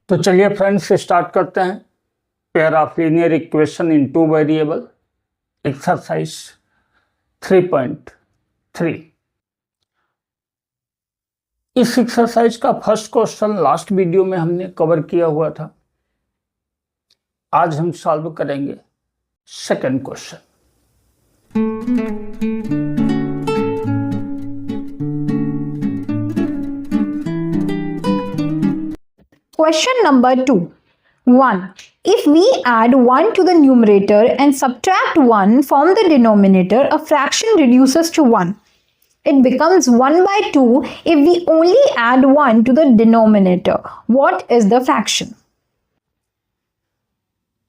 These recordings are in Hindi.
तो चलिए फ्रेंड्स स्टार्ट करते हैं। Pair of linear equation in two variable exercise 3.3। इस एक्सरसाइज का फर्स्ट क्वेश्चन लास्ट वीडियो में हमने कवर किया हुआ था। आज हम सॉल्व करेंगे second question. Question number 2. 1. If we add 1 to the numerator and subtract 1 from the denominator, a fraction reduces to 1. It becomes 1 by 2 if we only add 1 to the denominator. What is the fraction?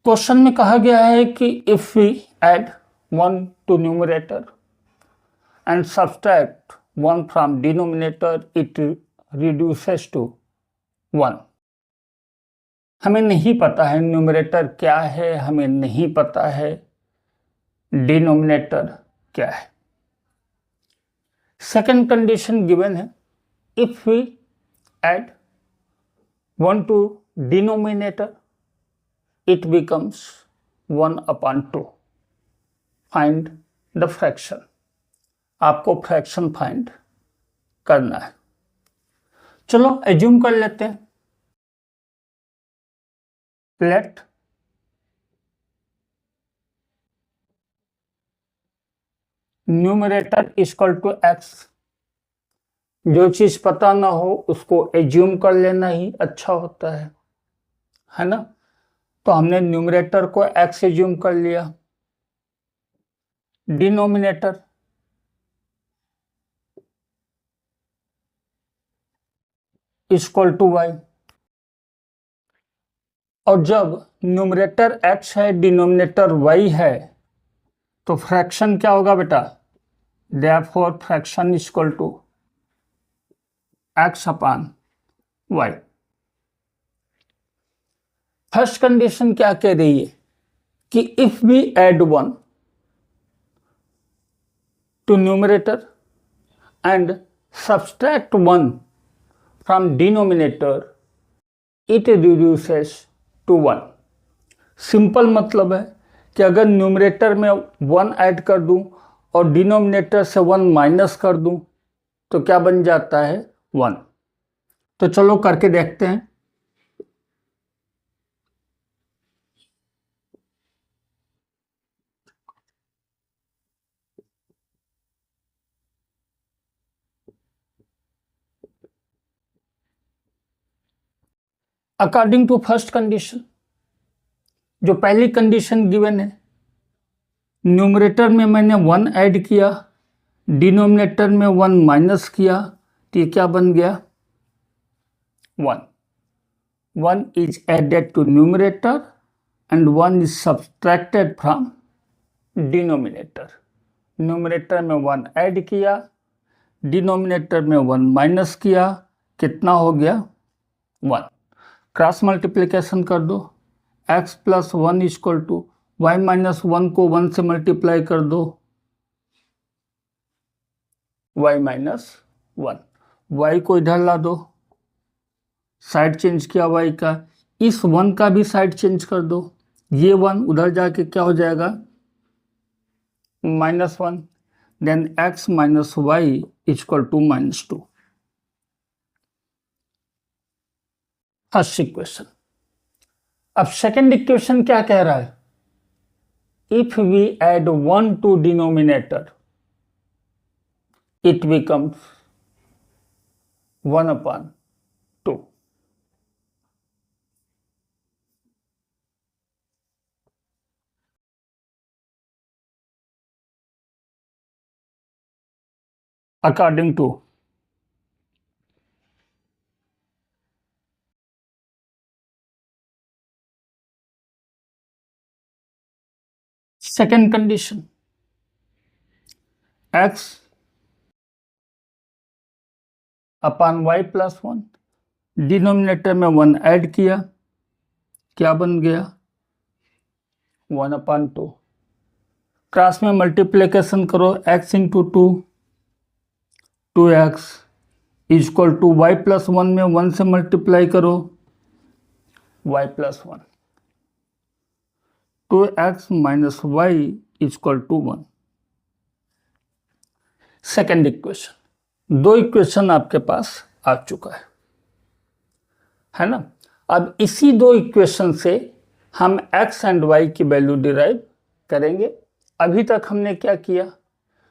Question में कहा गया है कि if we add 1 to numerator and subtract 1 from denominator it reduces to 1। हमें नहीं पता है न्यूमरेटर क्या है, हमें नहीं पता है डिनोमिनेटर क्या है। सेकंड कंडीशन गिवन है, if we add 1 to denominator it becomes 1/2. Find the fraction. आपको फ्रैक्शन फाइंड करना है। चलो एज्यूम कर लेते हैं। Let numerator equal to x। जो चीज पता ना हो उसको एज्यूम कर लेना ही अच्छा होता है ना। तो हमने न्यूमरेटर को x एज्यूम कर लिया, डिनोमिनेटर इक्वल टू y। और जब न्यूमरेटर x है डिनोमिनेटर y है तो फ्रैक्शन क्या होगा बेटा? Therefore fraction equal to x/y। First condition क्या कह रही है कि if we add 1 to numerator and subtract 1 from denominator it reduces to 1। Simple मतलब है कि अगर न्यूमरेटर में 1 ऐड कर दूं और डिनोमिनेटर से 1 माइनस कर दूं तो क्या बन जाता है? 1। तो चलो करके देखते हैं। अकॉर्डिंग टू फर्स्ट कंडीशन, जो पहली कंडीशन गिवन है, न्यूमरेटर में मैंने 1 ऐड किया, डिनोमिनेटर में 1 माइनस किया, तो ये क्या बन गया? 1। 1 is added to numerator and 1 is subtracted from denominator. Numerator में 1 ऐड किया, डिनोमिनेटर में 1 माइनस किया, कितना हो गया? 1। क्रॉस मल्टीप्लिकेशन कर दो, x plus 1 equal to y minus 1 को 1 से मल्टीप्लाई कर दो, y माइनस 1। y को इधर ला दो, साइड चेंज किया y का, इस 1 का भी साइड चेंज कर दो, ये 1 उधर जाके क्या हो जाएगा? -1। Then x minus y equal to -2। First equation. अब सेकंड इक्वेशन क्या कह रहा है? If we add 1 to denominator it becomes 1/2। According to second condition, x upon y plus 1, denominator में 1 ऐड किया, क्या बन गया? 1/2। क्रॉस में मल्टीप्लिकेशन करो, x into 2, 2x equal to y plus 1 में 1 से मल्टीप्लाई करो, y plus 1, 2x minus y equal to 1। Second equation, दो इक्वेशन आपके पास आ चुका है ना। अब इसी दो इक्वेशन से हम x एंड y की वैल्यू डिराइव करेंगे। अभी तक हमने क्या किया,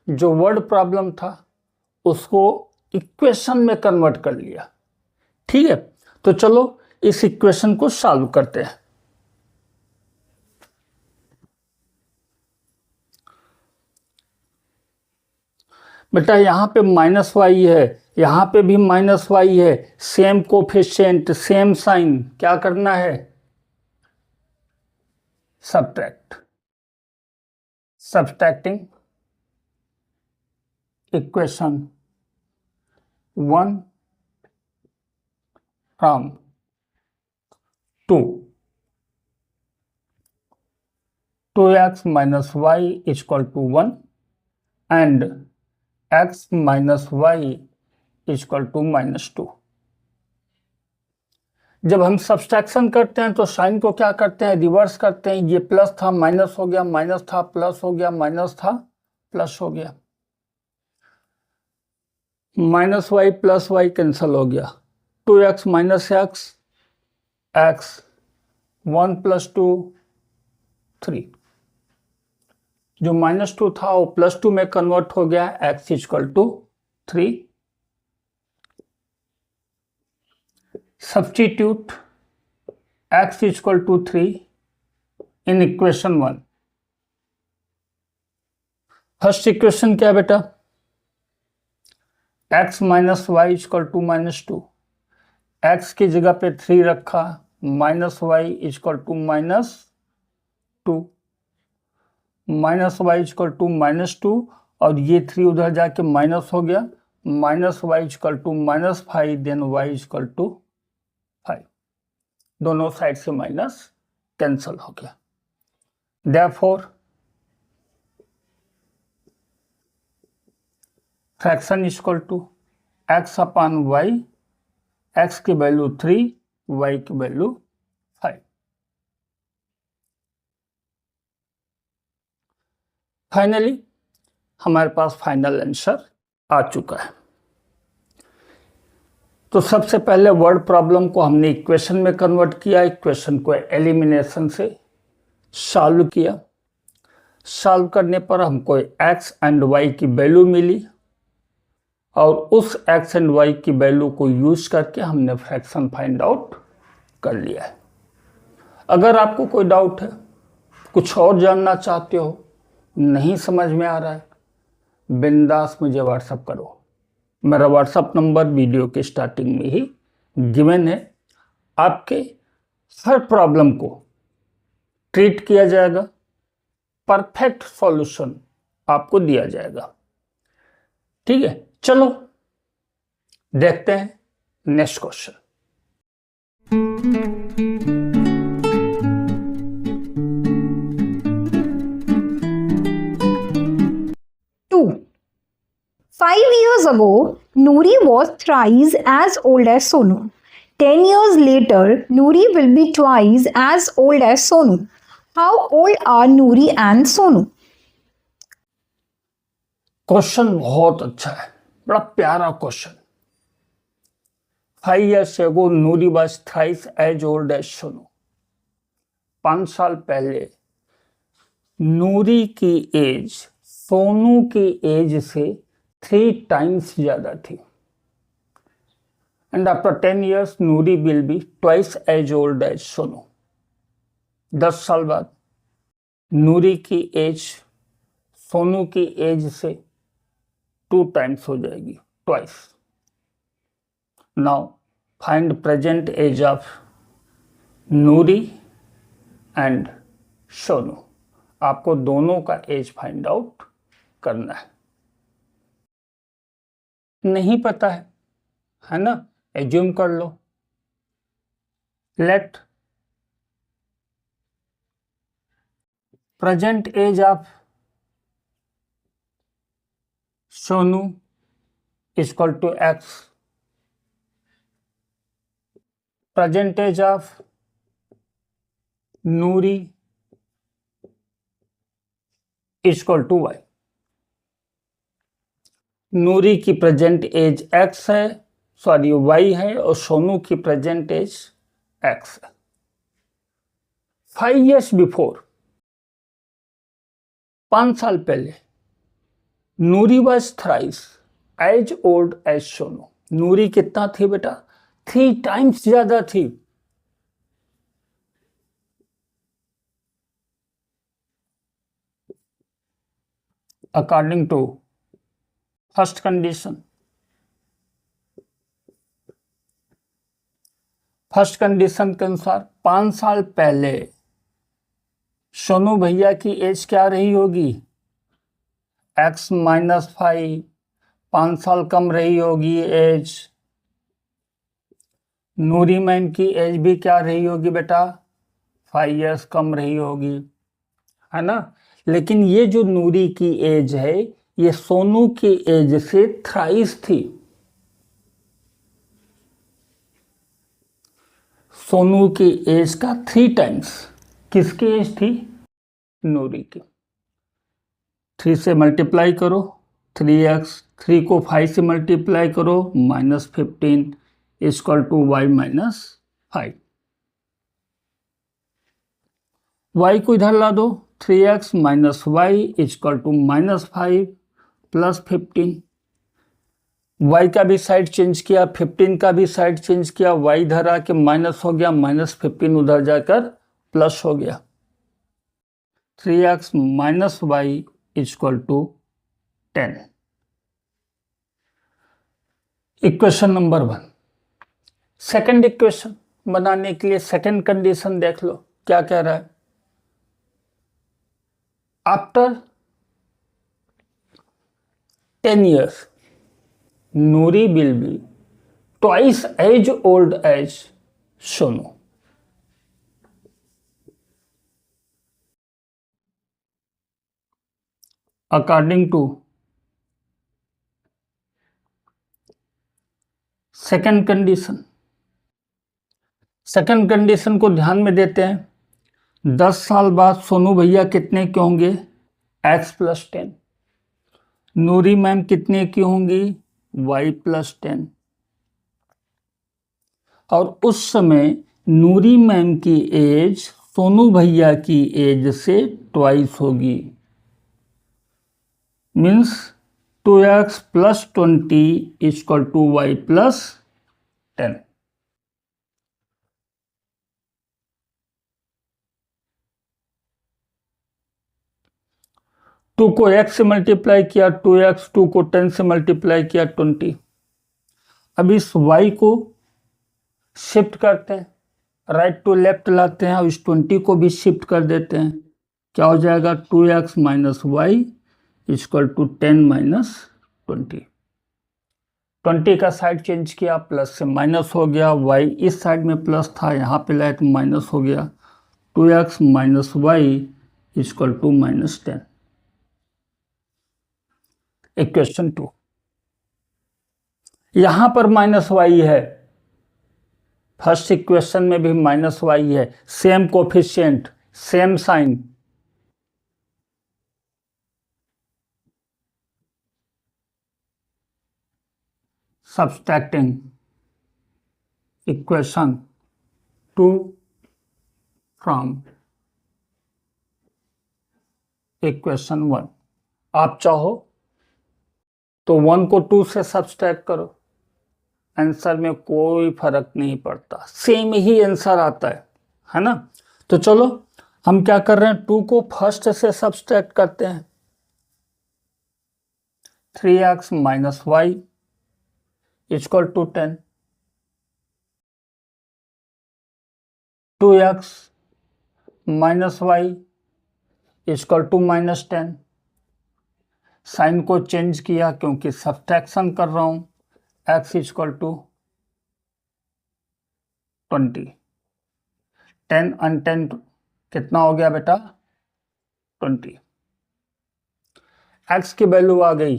जो वर्ड प्रॉब्लम था उसको इक्वेशन में कन्वर्ट कर लिया। ठीक है, तो चलो इस इक्वेशन को सॉल्व करते हैं। बेटा यहाँ पे माइनस वाई है, यहाँ पे भी माइनस वाई है, सेम कोफिशिएंट, सेम साइन, क्या करना है, subtract. Subtracting equation 1 from 2, 2x minus y equal to 1 and x minus y equal to -2। जब हम सब्सट्रैक्शन करते हैं तो साइन को क्या करते हैं, रिवर्स करते हैं। ये प्लस था माइनस हो गया, माइनस था प्लस हो गया, माइनस था प्लस हो गया, minus y plus y cancel हो गया, 2x minus x, x 1 plus 2 3, जो -2 था वो +2 में कन्वर्ट हो गया, x equal to 3। Substitute x equal to 3 in equation 1। First equation क्या बेटा, x minus y equal to -2, x की जगह पे 3 रखा, minus y equal to -2, minus y equal to -2, और ये 3 उधर जाके माइनस हो गया, minus y equal to -5, then y equal to 5, दोनों साइड से माइनस कैंसिल हो गया। Therefore fraction equal to x upon Y, x की वैल्यू 3, y की वैल्यू 5। फाइनली हमारे पास फाइनल आंसर आ चुका है। तो सबसे पहले वर्ड प्रॉब्लम को हमने इक्वेशन में कन्वर्ट किया, इक्वेशन को एलिमिनेशन से सॉल्व किया। सॉल्व करने पर हमको x एंड y की वैल्यू मिली, और उस x एंड y की वैल्यू को यूज करके हमने फ्रैक्शन फाइंड आउट कर लिया है। अगर आपको कोई डाउट है, कुछ और जानना चाहते हो, नहीं समझ में आ रहा है, बिंदास मुझे व्हाट्सअप करो। मेरा व्हाट्सअप नंबर वीडियो के स्टार्टिंग में ही गिवन है। आपके हर प्रॉब्लम को ट्रीट किया जाएगा, परफेक्ट सॉल्यूशन आपको दिया जाएगा। ठीक है, चलो देखते हैं next question. Two. 5 years ago, Noori was thrice as old as Sonu. 10 years later, Noori will be twice as old as Sonu. How old are Noori and Sonu? Question बहुत अच्छा है, बड़ा प्यारा question. 5 years ago, Noori was thrice as old as Sonu. 5 साल पहले नूरी की एज सोनू की एज से 3 times ज्यादा थी। And after 10 years, Noori will be twice as old as Sonu. 10 साल बाद नूरी की एज सोनू की एज से 2 times हो जाएगी, twice. Now find present age of Noori and Sonu. आपको दोनों का एज फाइंड आउट करना है। नहीं पता है ना, एज्यूम कर लो। Let present age of Sonu equal to x, present age of Noori equal to y. Noori की प्रेजेंट एज एक्स है, सॉरी वाई है, और सोनू की प्रेजेंट एज एक्स है। 5 years बिफोर, 5 साल पहले, Noori was thrice as old as Sonu. Noori कितना थी बेटा? 3 times ज्यादा थी। According to first condition, first condition के अनुसार 5 साल पहले सोनू भैया की एज क्या रही होगी? x माइनस 5, 5 साल कम रही होगी एज। नूरी मैम की एज भी क्या रही होगी बेटा? 5 years कम रही होगी, है ना। लेकिन ये जो नूरी की एज है, ये सोनू की एज से थ्राइस थी। सोनू की एज का 3 times। किसकी एज थी? नूरी की। 3 से मल्टीप्लाई करो, 3x, 3 को 5 से मल्टीप्लाई करो, -15 equal to y minus 5। y को इधर ला दो, 3x minus y equal to -5 plus 15। y का भी साइड चेंज किया, 15 का भी साइड चेंज किया, y इधर आके माइनस हो गया, -15 उधर जाकर प्लस हो गया। 3x minus y equal to 10। Equation number 1। Second equation बनाने के लिए सेकंड कंडीशन देख लो, क्या कह रहा है? After 10 years, Noori will be twice as old as Sonu. According to second condition, second condition को ध्यान में देते हैं। 10 साल बाद सोनू भैया कितने के होंगे? x plus 10। नूरी मैम कितने की होंगी? y plus 10। और उस समय नूरी मैम की एज सोनू भैया की एज से ट्वाइस होगी, means 2x plus 20 equal to y plus 10। Two को x से मल्टीप्लाई किया 2x, 2 को 10 से मल्टीप्लाई किया 20। अब इस y को शिफ्ट करते हैं, राइट टू लेफ्ट लाते हैं और इस 20 को भी शिफ्ट कर देते हैं। क्या हो जाएगा? 2x minus y equal to 10 minus 20। 20 का साइड चेंज किया, प्लस से माइनस हो गया, y इस साइड में प्लस था, यहाँ पे लाए तो माइनस हो गया। 2x minus y equal to -10। Equation 2। यहां पर -y है, फर्स्ट इक्वेशन में भी -y है, same coefficient, same sign. Subtracting equation 2 from equation 1। आप चाहो तो 1 को 2 से सब्सट्रैक्ट करो, आंसर में कोई फर्क नहीं पड़ता, सेम ही आंसर आता है ना। तो चलो हम क्या कर रहे हैं, 2 को फर्स्ट से सब्सट्रैक्ट करते हैं। 3x minus y equal to 10, 2x minus y equal to -10। Sign को चेंज किया क्योंकि सब्ट्रैक्शन कर रहा हूं, x इक्वल टू 20। 10 और 10 कितना हो गया बेटा? 20। x की वैल्यू आ गई,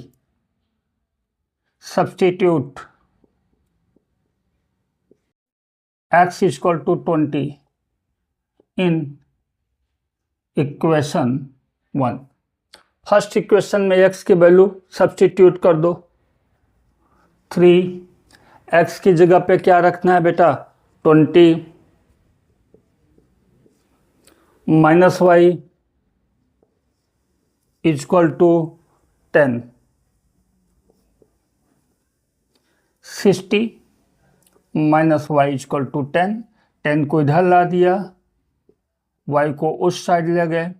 substitute x equal to 20 in equation 1। First equation में x की वैल्यू सब्स्टिट्यूट कर दो। 3 x की जगह पे क्या रखना है बेटा, 20 minus y equal to 10। 60 minus y equal to 10। 10 को इधर ला दिया, y को उस साइड ले गए।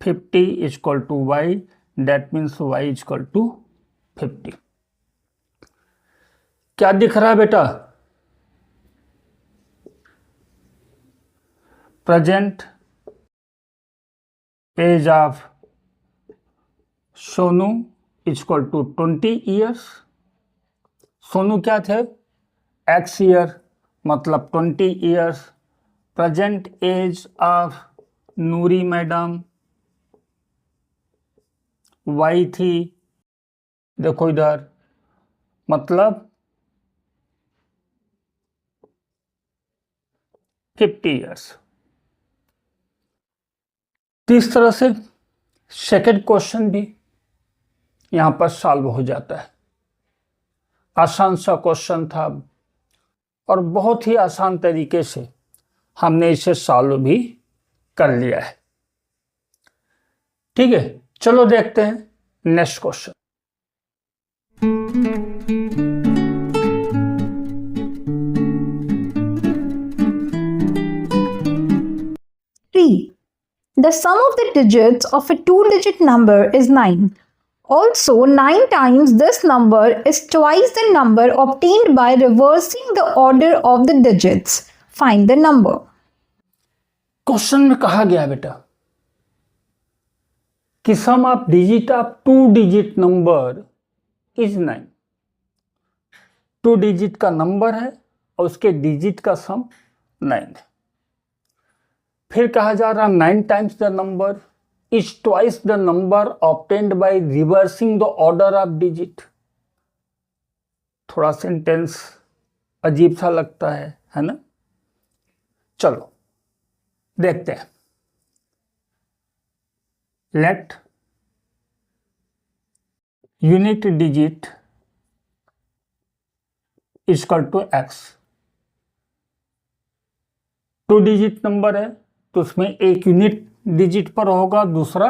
50 equal to y, that means y equal to 50। क्या दिख रहा है बेटा, present age of Sonu equal to 20 years. Sonu क्या थे, x ईयर, मतलब 20 years. Present age of Noori madam y थी, देखो इधर, मतलब 50 ईयर्स। इस तरह से सेकंड क्वेश्चन भी यहां पर सॉल्व हो जाता है। आसान सा क्वेश्चन था और बहुत ही आसान तरीके से हमने इसे सॉल्व भी कर लिया है। ठीक है, चलो देखते हैं next question. The sum of the digits of a two-digit number is 9. Also, 9 times this number is twice the number obtained by reversing the order of the digits. Find the number. Question में कहा गया बेटा कि sum of digit of two digit number is 9। 2 digit का नंबर है और उसके डिजिट का सम 9 है। फिर कहा जा रहा 9 times the number is twice the number obtained by reversing the order of digit. थोड़ा सेंटेंस अजीब सा लगता है ना। चलो देखते हैं। Let unit digit equal to x। 2 digit number है तो उसमें एक यूनिट डिजिट पर होगा, दूसरा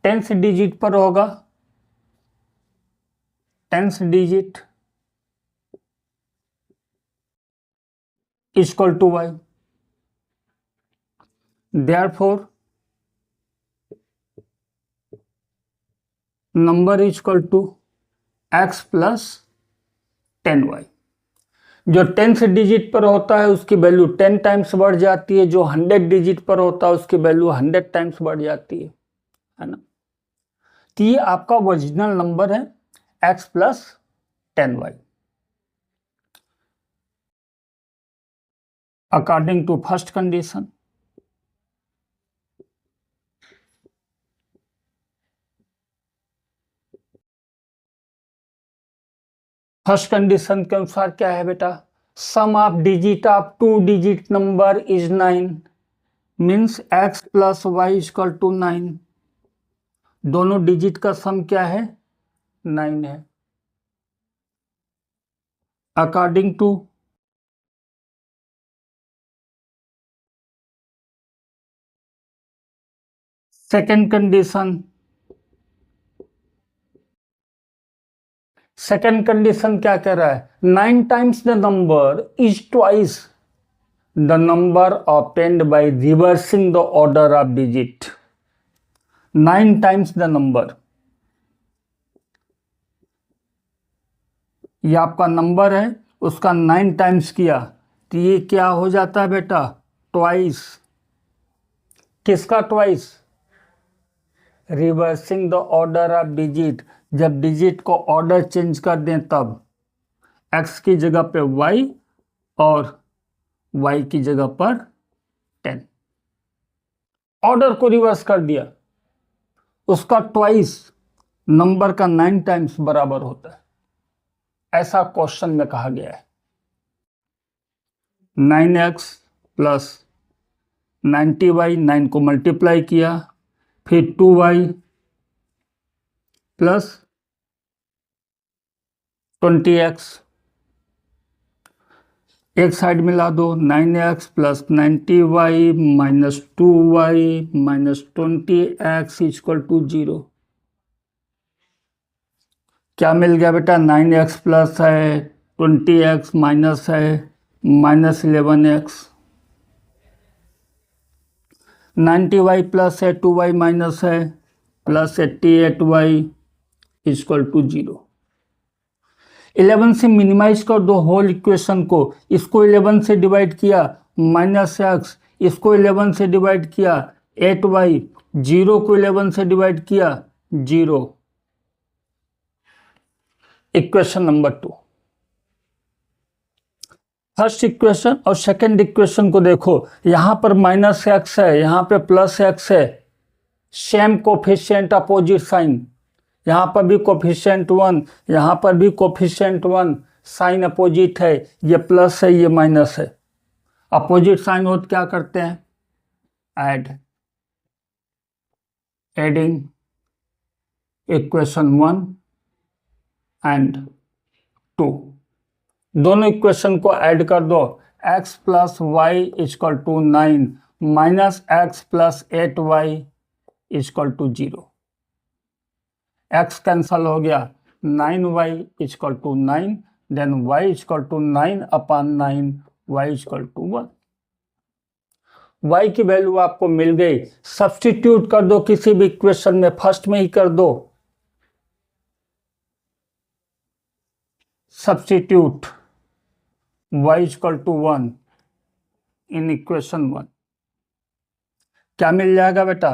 10th डिजिट पर होगा। 10th digit equal to y। Therefore number equal to x plus 10y। जो 10th डिजिट पर होता है उसकी वैल्यू 10 टाइम्स बढ़ जाती है, जो 100 डिजिट पर होता है उसकी वैल्यू 100 टाइम्स बढ़ जाती है ना। तो ये आपका ओरिजिनल नंबर है x plus 10y। According to first condition, first condition के अनुसार क्या है बेटा, sum of digit of 2 digit number is 9 means x plus y equal to 9। दोनों डिजिट का सम क्या है, 9 है। According to second condition, second condition क्या कह रहा है, 9 times the number is twice the number obtained by reversing the order of digit. 9 times the number, ये आपका नंबर है, उसका 9 टाइम्स किया तो ये क्या हो जाता है बेटा, ट्वाइस। किसका twice, reversing the order of digit. जब डिजिट को ऑर्डर चेंज कर दें तब x की जगह पे y और y की जगह पर 10। ऑर्डर को रिवर्स कर दिया, उसका ट्वाइस नंबर का 9 टाइम्स बराबर होता है, ऐसा क्वेश्चन में कहा गया है। 9x प्लस 90y, 9 को मल्टीप्लाई किया, फिर 2y प्लस 20x, एक साइड मिला दो, 9x plus 90y minus 2y minus 20x equal to 0। क्या मिल गया बेटा? 9x प्लस है, 20x माइनस है, माइनस 11x, 90y प्लस है, 2y माइनस है, प्लस 88y इक्वल टू 0। 11 से मिनिमाइज कर दो होल इक्वेशन को, इसको 11 से डिवाइड किया माइनस x, इसको 11 से डिवाइड किया 8y, 0 को 11 से डिवाइड किया 0। Equation number 2। फर्स्ट इक्वेशन और सेकंड इक्वेशन को देखो, यहां पर माइनस एक्स है, यहां पे प्लस एक्स है, सेम कोफिशिएंट अपोजिट साइन, यहां पर भी कोफिशिएंट 1, यहां पर भी कोफिशिएंट 1, साइन अपोजिट है, ये प्लस है ये माइनस है। अपोजिट साइन हो तो क्या करते हैं? एडिंग इक्वेशन 1 एंड 2, दोनों इक्वेशन को ऐड कर दो। x plus y equal to 9 minus x plus 8y equal to 0। x cancel हो गया, 9y equal to 9, then y equal to 9 upon 9, y equal to 1। y की वैल्यू आपको मिल गई। सब्स्टिट्यूट कर दो किसी भी इक्वेशन में, फर्स्ट में ही कर दो। Substitute y equal to 1 in equation 1, क्या मिल जाएगा बेटा?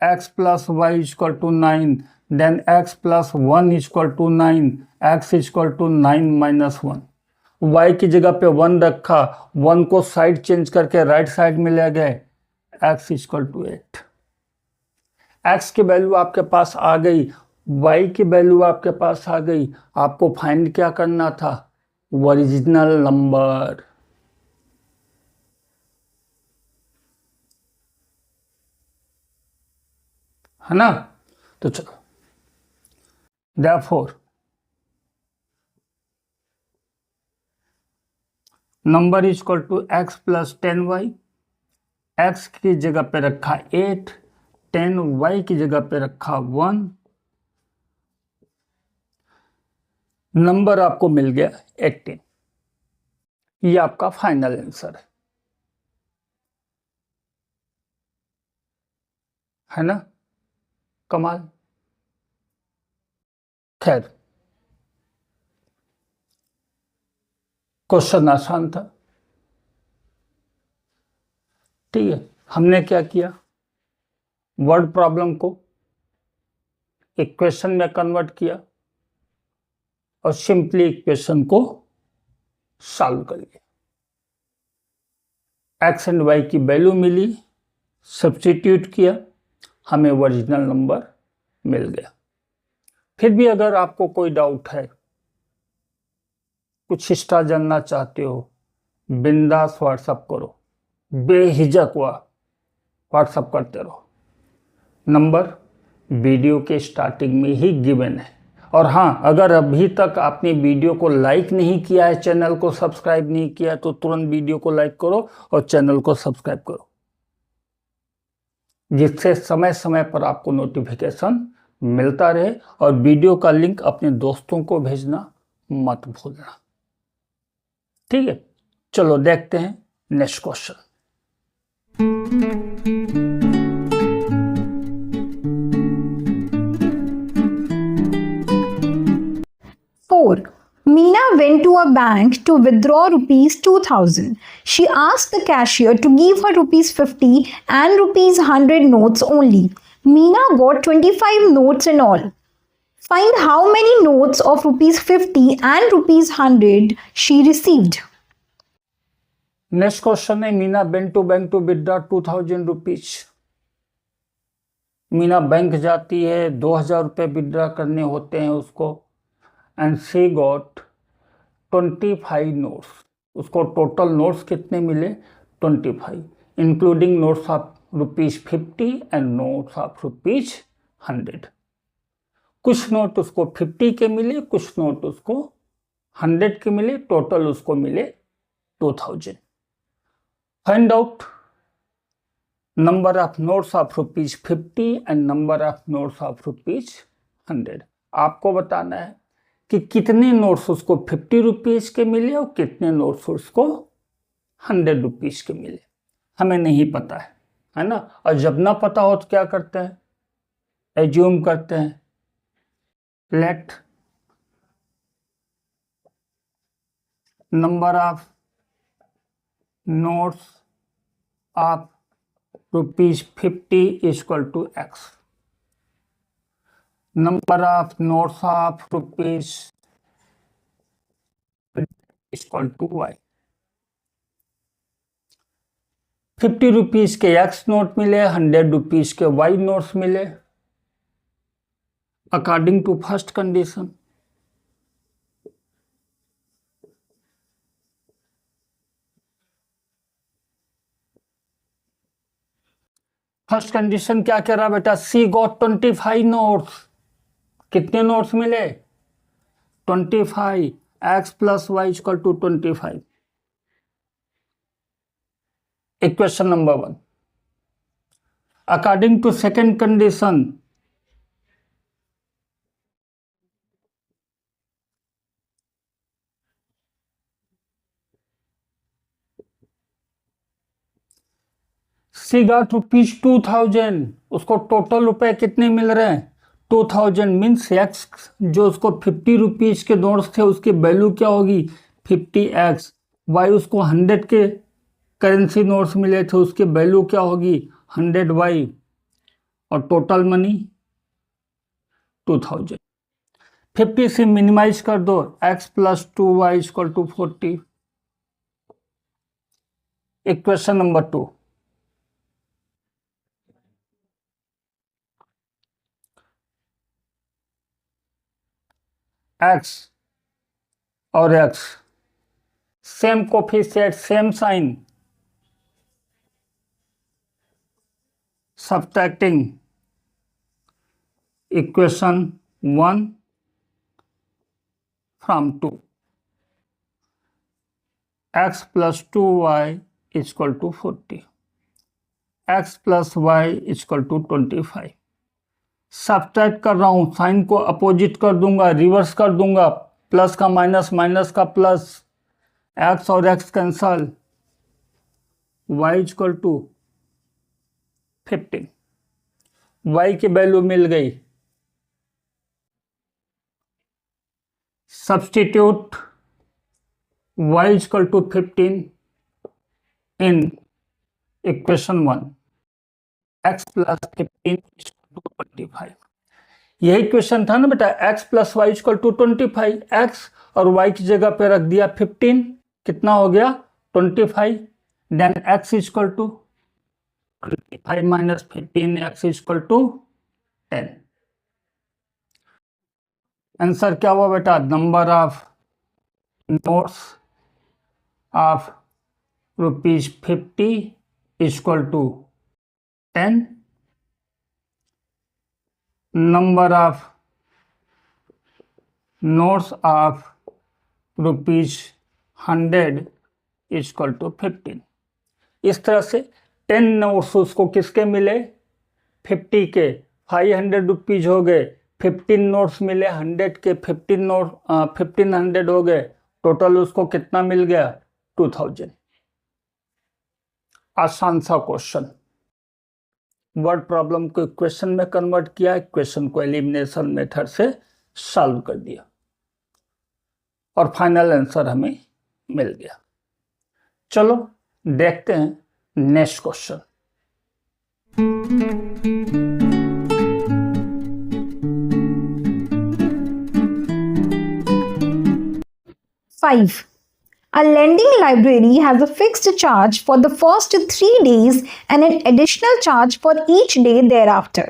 x plus y equal to 9, then x plus 1 equal to 9, x equal to 9 minus 1। y की जगह पे 1 रखा, 1 को साइड चेंज करके राइट साइड में ले गए, x इक्वल टू 8। x की वैल्यू आपके पास आ गई, y की वैल्यू आपके पास आ गई। आपको फाइंड क्या करना था? Original number. है ना? तो चलो, therefore number equal to x plus 10y, x की जगह पे रखा 8, 10y की जगह पे रखा 1, नंबर आपको मिल गया 18। ये आपका फाइनल आंसर है ना? कमाल। खैर, क्वेश्चन आसान था। ठीक है, हमने क्या किया? वर्ड प्रॉब्लम को इक्वेशन में कन्वर्ट किया और सिंपली इक्वेशन को सॉल्व करिए। एक्स एंड वाई की वैल्यू मिली, सब्स्टिट्यूट किया, हमें ओरिजिनल नंबर मिल गया। फिर भी अगर आपको कोई डाउट है, कुछ एक्स्ट्रा जानना चाहते हो, बिंदास व्हाट्सअप करो, बेहिजक हुआ व्हाट्सअप करते रहो। नंबर वीडियो के स्टार्टिंग में ही गिवन है। और हाँ, अगर अभी तक आपने वीडियो को लाइक नहीं किया है, चैनल को सब्सक्राइब नहीं किया है, तो तुरंत वीडियो को लाइक करो और चैनल को सब्सक्राइब करो, जिससे समय समय पर आपको नोटिफिकेशन मिलता रहे। और वीडियो का लिंक अपने दोस्तों को भेजना मत भूलना। ठीक है, चलो देखते हैं next question. Meena went to a bank to withdraw rupees 2000. She asked the cashier to give her rupees 50 and rupees 100 notes only. Meena got 25 notes in all. Find how many notes of rupees 50 and rupees 100 she received. Next question है, Meena went to bank to withdraw 2000 rupees. Meena bank जाती है, 2000 रुपये विथड्रॉ करने होते हैं उसको, एंड शी गॉट 25 नोट्स। उसको टोटल नोट्स कितने मिले? 25। Including notes of ₹50 and notes of ₹100। कुछ नोट उसको 50 के मिले, कुछ नोट उसको 100 के मिले, टोटल उसको मिले 2000। Find out number of notes of ₹50 and number of notes of ₹100। आपको बताना है कि कितने नोट्स उसको 50 रुपीज के मिले और कितने नोट्स उसको 100 रुपीज के मिले। हमें नहीं पता है ना। और जब ना पता हो तो क्या करते हैं, एज्यूम करते हैं। Let number of notes of ₹50 equal to X, number of notes of rupees equal to Y। 50 rupees के X नोट मिले, 100 रुपीज के Y नोट्स मिले according to first condition. First condition क्या कह रहा बेटा, सी गॉट 25 नोट्स। कितने नोट्स मिले, 25। X plus y equal to 25। Equation number 1। According to second condition, she got ₹2000। उसको टोटल रुपए कितने मिल रहे हैं, 2000। मीन्स X जो उसको 50 रुपीज के नोट्स थे उसकी वैल्यू क्या होगी, 50X। Y उसको 100 के करेंसी नोट्स मिले थे, उसकी वैल्यू क्या होगी, 100Y। और टोटल मनी 2000। 50 से मिनिमाइज कर दो, X plus 2Y equal to 40। Equation number 2। X और X same coefficient, same sign, subtracting equation 1 from 2। X plus 2Y equal to 40, X plus Y equal to 25। Subtract कर रहा हूं, साइन को अपोजिट कर दूंगा, रिवर्स कर दूंगा, प्लस का माइनस, माइनस का प्लस, X और X cancel, Y equal to 15। Y की वैल्यू मिल गई। Substitute Y equal to 15 in equation 1, X plus 15 equal to 25। यही क्वेश्चन था ना बेटा, X plus y equal to 25। X और Y की जगह पे रख दिया 15, कितना हो गया 25। Then X equal to 25 minus 15, X equal to 10। Answer क्या हुआ बेटा, number of notes of ₹50 equal to 10, number of notes of ₹100 equal to 15। इस तरह से 10 नोट्स उसको किसके मिले, 50 के, 500 रुपीज हो गए। 15 नोट्स मिले 100 के, 1500 हो गए, टोटल उसको कितना मिल गया, 2000। आसान सा क्वेश्चन, वर्ड प्रॉब्लम को इक्वेशन में कन्वर्ट किया, इक्वेशन को एलिमिनेशन मेथड से सॉल्व कर दिया और फाइनल आंसर हमें मिल गया। चलो देखते हैं next question. Five. A lending library has a fixed charge for the first 3 days and an additional charge for each day thereafter.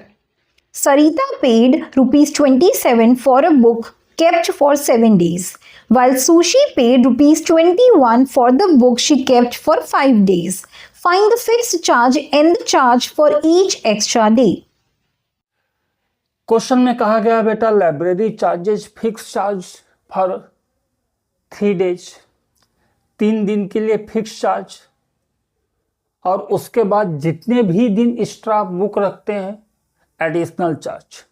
Sarita paid ₹27 for a book kept for 7 days. while Sushi paid rupees 21 for the book she kept for 5 days. Find the fixed charge and the charge for each extra day. Question में कहा गया बेटा library charges fix charge for 3 days, 3 दिन के लिए फिक्स चार्ज, और उसके बाद जितने भी दिन एक्स्ट्रा बुक रखते हैं एडिशनल चार्ज।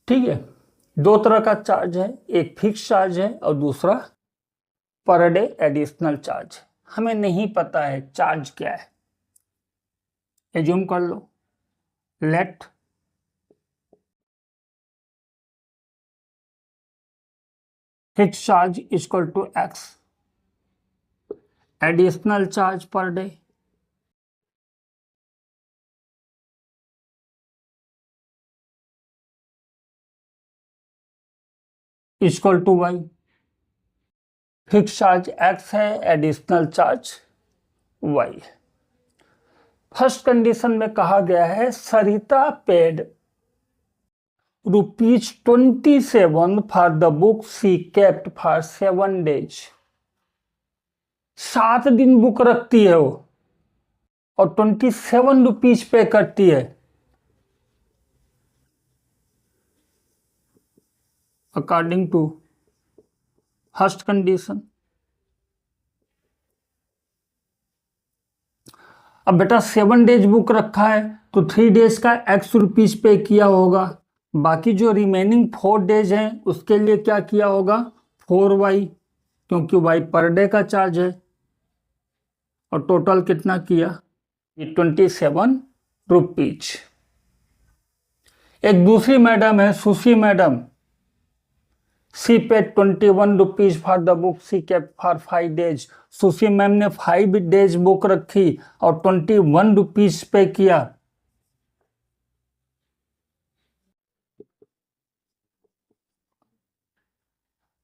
ठीक है, 2 तरह का चार्ज है, एक फिक्स चार्ज है और दूसरा पर डे एडिशनल चार्ज। हमें नहीं पता है चार्ज क्या है, एज्यूम कर लो। Let fix charge equal to x, additional charge per day equal to y. Fix charge x है, additional charge y. First condition में कहा गया है Sarita paid ₹27 for the book she kept for 7 days। 7 दिन बुक रखती है वो और ₹27 पे करती है। According to first condition. अब बेटा 7 days बुक रखा है तो 3 days का ₹X पे किया होगा, बाकी जो रिमेनिंग 4 days हैं उसके लिए क्या किया होगा 4Y, क्योंकि Y पर डे का चार्ज है। और टोटल कितना किया ये ₹27। एक दूसरी मैडम है Sushi madam, she paid ₹21 for the book she kept for 5 days। Sushi ma'am ने 5 days बुक रखी और ₹21 पे किया।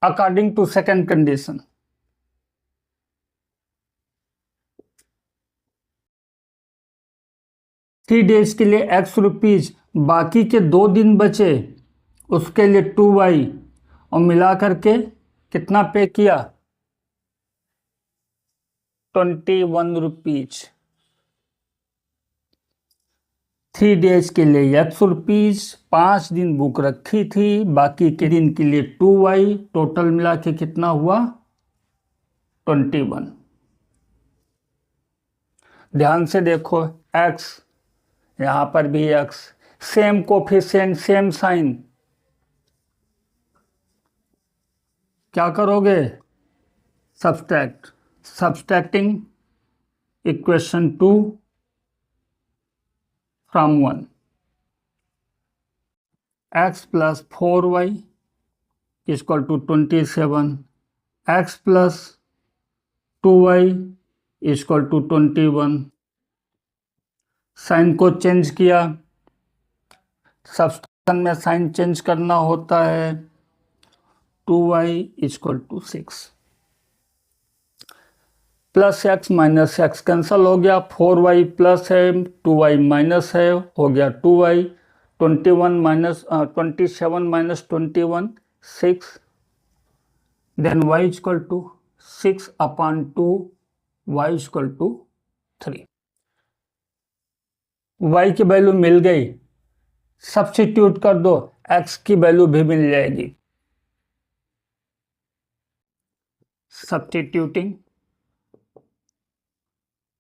According to second condition, three days के लिए ₹X, बाकी के 2 दिन बचे उसके लिए 2Y, और मिला करके कितना पे किया ₹21। 3 days के लिए ₹X, 5 दिन बुक रखी थी, बाकी के दिन के लिए 2Y, टोटल मिला के कितना हुआ 21। ध्यान से देखो X, यहां पर भी X, same coefficient same sign, क्या करोगे subtracting equation 2 from 1, X plus 4Y equal to 27, X plus 2Y equal to 21। Sign को चेंज किया, सब्सट्रैक्शन में साइन चेंज करना होता है। 2Y equal to 6, plus x minus x cancel हो गया, 4Y प्लस है 2Y माइनस है, हो गया 2Y। 27 minus 21 6, then Y equal to 6/2, Y equal to 3। Y की वैल्यू मिल गई, सब्स्टिट्यूट कर दो, X की वैल्यू भी मिल जाएगी। Substituting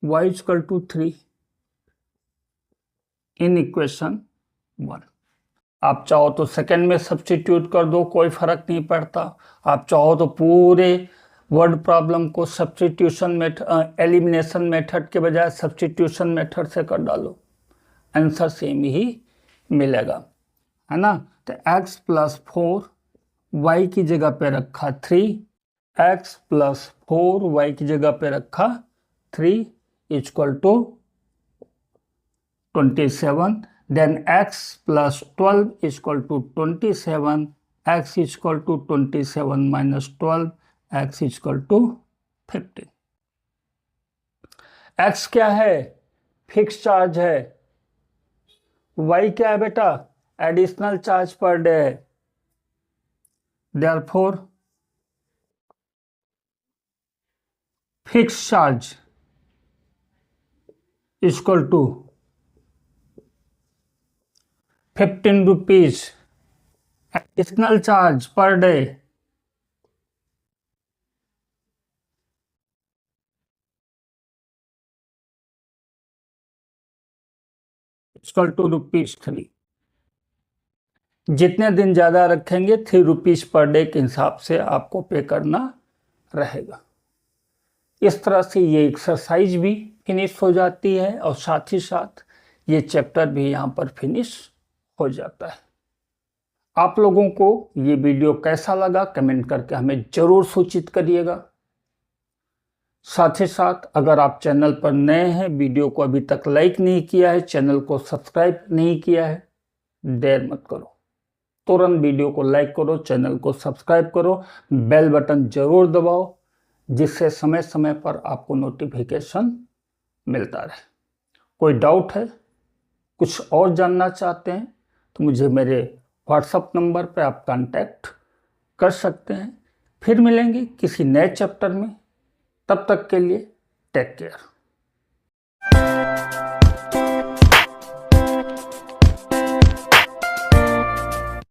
Y equal to 3 in equation 1। आप चाहो तो सेकेंड में सब्स्टिट्यूट कर दो, कोई फर्क नहीं पड़ता। आप चाहो तो पूरे वर्ड प्रॉब्लम को सब्स्टिट्यूशन मेथड एलिमिनेशन मेथड के बजाय सब्स्टिट्यूशन मेथड से कर डालो, आंसर सेम ही मिलेगा, है ना। तो x प्लस 4 वाई की जगह पे रखा 3, x प्लस 4 वाई की जगह पे रखा 3 equal to 27। Then x plus 12 equal to 27, x equal to 27 minus 12, x equal to 15। x क्या है फिक्स चार्ज है, y क्या है बेटा एडिशनल चार्ज पर डे है। Therefore, fixed charge is equal to 15 rupees. Additional charge per day is equal to ₹3। जितने दिन ज़्यादा रखेंगे ₹3 पर डे के हिसाब से आपको पे करना रहेगा। इस तरह से ये एक्सरसाइज भी फिनिश हो जाती है और साथ ही साथ ये चैप्टर भी यहाँ पर फिनिश हो जाता है। आप लोगों को ये वीडियो कैसा लगा कमेंट करके हमें ज़रूर सूचित करिएगा। साथ ही साथ अगर आप चैनल पर नए हैं, वीडियो को अभी तक लाइक नहीं किया है, चैनल को सब्सक्राइब नहीं किया है, देर मत करो, तुरंत वीडियो को लाइक करो, चैनल को सब्सक्राइब करो, बेल बटन जरूर दबाओ, जिससे समय समय पर आपको नोटिफिकेशन मिलता रहे। कोई डाउट है, कुछ और जानना चाहते हैं तो मुझे मेरे व्हाट्सएप नंबर पर आप कांटेक्ट कर सकते हैं। फिर मिलेंगे किसी नए चैप्टर में, तब तक के लिए टेक केयर।